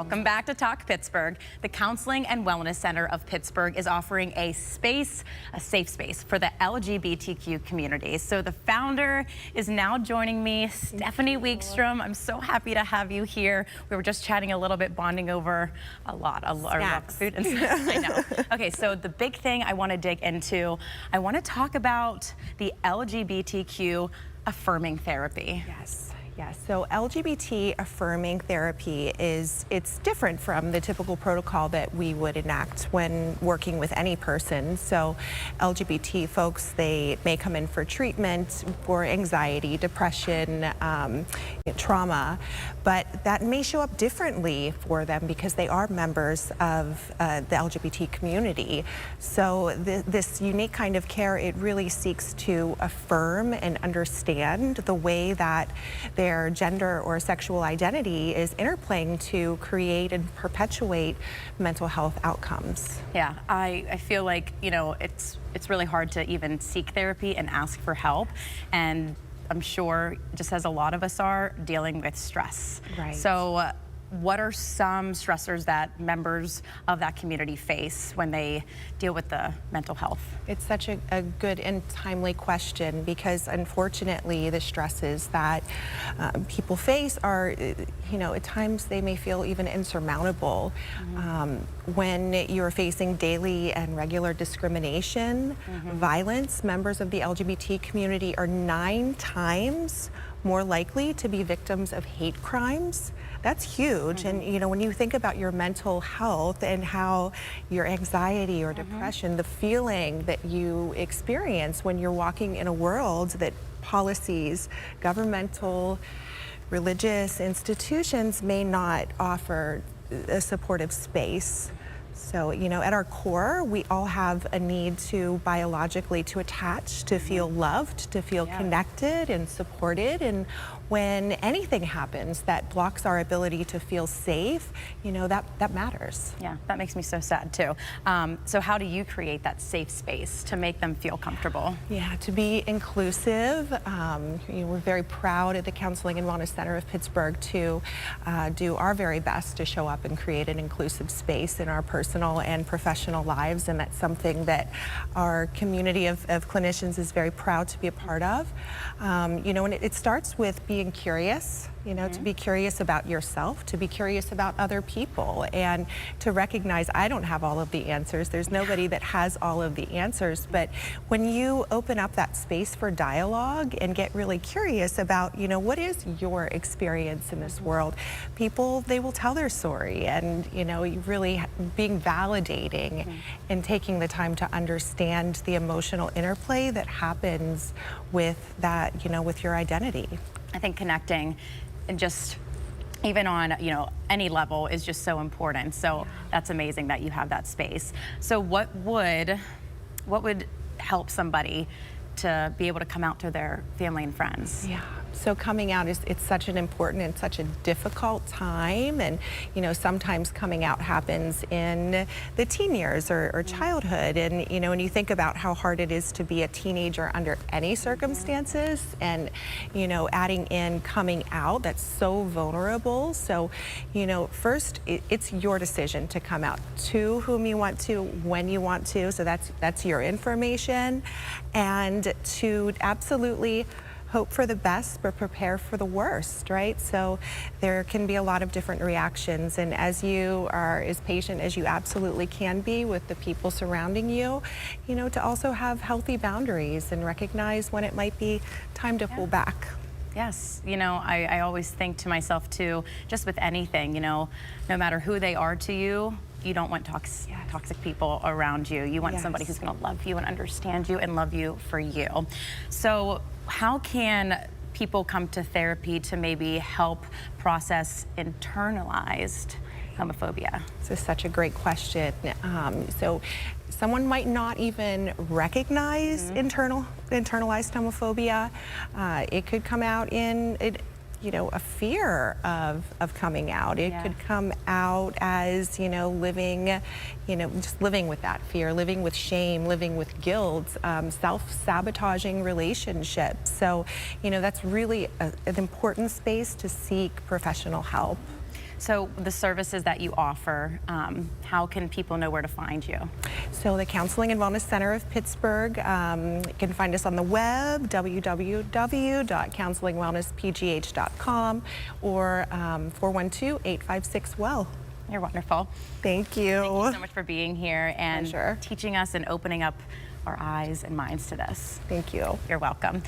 Welcome back to Talk Pittsburgh. The Counseling and Wellness Center of Pittsburgh is offering a safe space for the LGBTQ community. So the founder is now joining me, Stephanie Wijkstrom. I'm so happy to have you here. We were just chatting a little bit, bonding over a lot of food and snacks. I know. Okay, so the big thing I want to dig into, I want to talk about the LGBTQ Affirming Therapy. Yes, so LGBT affirming therapy it's different from the typical protocol that we would enact when working with any person. So LGBT folks, they may come in for treatment for anxiety, depression, trauma, but that may show up differently for them because they are members of the LGBT community. So this unique kind of care, it really seeks to affirm and understand the way that their gender or sexual identity is interplaying to create and perpetuate mental health outcomes. Yeah, I feel like, you know, it's really hard to even seek therapy and ask for help. And I'm sure, just as a lot of us are, dealing with stress. Right. So what are some stressors that members of that community face when they deal with the mental health? It's such a good and timely question because unfortunately the stresses that people face are, you know, at times they may feel even insurmountable. When you're facing daily and regular discrimination, violence, members of the LGBT community are 9 times more likely to be victims of hate crimes. That's huge. And you know, when you think about your mental health and how your anxiety or depression, the feeling that you experience when you're walking in a world that policies, governmental, religious institutions may not offer a supportive space. So, you know, at our core, we all have a need to biologically to attach, to feel loved, to feel connected and supported. And when anything happens that blocks our ability to feel safe, you know, that matters. Yeah, that makes me so sad too. So how do you create that safe space to make them feel comfortable? Yeah, to be inclusive. You know, we're very proud at the Counseling and Wellness Center of Pittsburgh to do our very best to show up and create an inclusive space in our personal and professional lives, and that's something that our community of clinicians is very proud to be a part of. You know, and it starts with being curious, you know, to be curious about yourself, to be curious about other people, and to recognize I don't have all of the answers. There's nobody that has all of the answers, but when you open up that space for dialogue and get really curious about, you know, what is your experience in this world, people, they will tell their story, and, you know, you really being validating and taking the time to understand the emotional interplay that happens with that, you know, with your identity. I think connecting and just even on, you know, any level is just so important. So that's amazing that you have that space. So what would help somebody to be able to come out to their family and friends? Yeah. So coming out it's such an important and such a difficult time, and you know, sometimes coming out happens in the teen years or childhood, and you know, when you think about how hard it is to be a teenager under any circumstances, and you know, adding in coming out, that's so vulnerable. So you know, first it's your decision to come out to whom you want to, when you want to, so that's your information, and to absolutely hope for the best, but prepare for the worst, right? So there can be a lot of different reactions, and as you are as patient as you absolutely can be with the people surrounding you, you know, to also have healthy boundaries and recognize when it might be time to pull back. Yes, you know, I always think to myself too, just with anything, you know, no matter who they are to you, you don't want toxic people around you. You want somebody who's going to love you and understand you and love you for you. So how can people come to therapy to maybe help process internalized homophobia? This is such a great question. So someone might not even recognize internalized homophobia. It could come out in you know, a fear of coming out. It could come out as, you know, living, you know, just living with that fear, living with shame, living with guilt, self-sabotaging relationships. So, you know, that's really an important space to seek professional help. So the services that you offer, how can people know where to find you? So the Counseling and Wellness Center of Pittsburgh, you can find us on the web, www.counselingwellnesspgh.com, or 412-856-WELL. You're wonderful. Thank you. Thank you so much for being here and Pleasure. teaching us and opening up our eyes and minds to this. Thank you. You're welcome.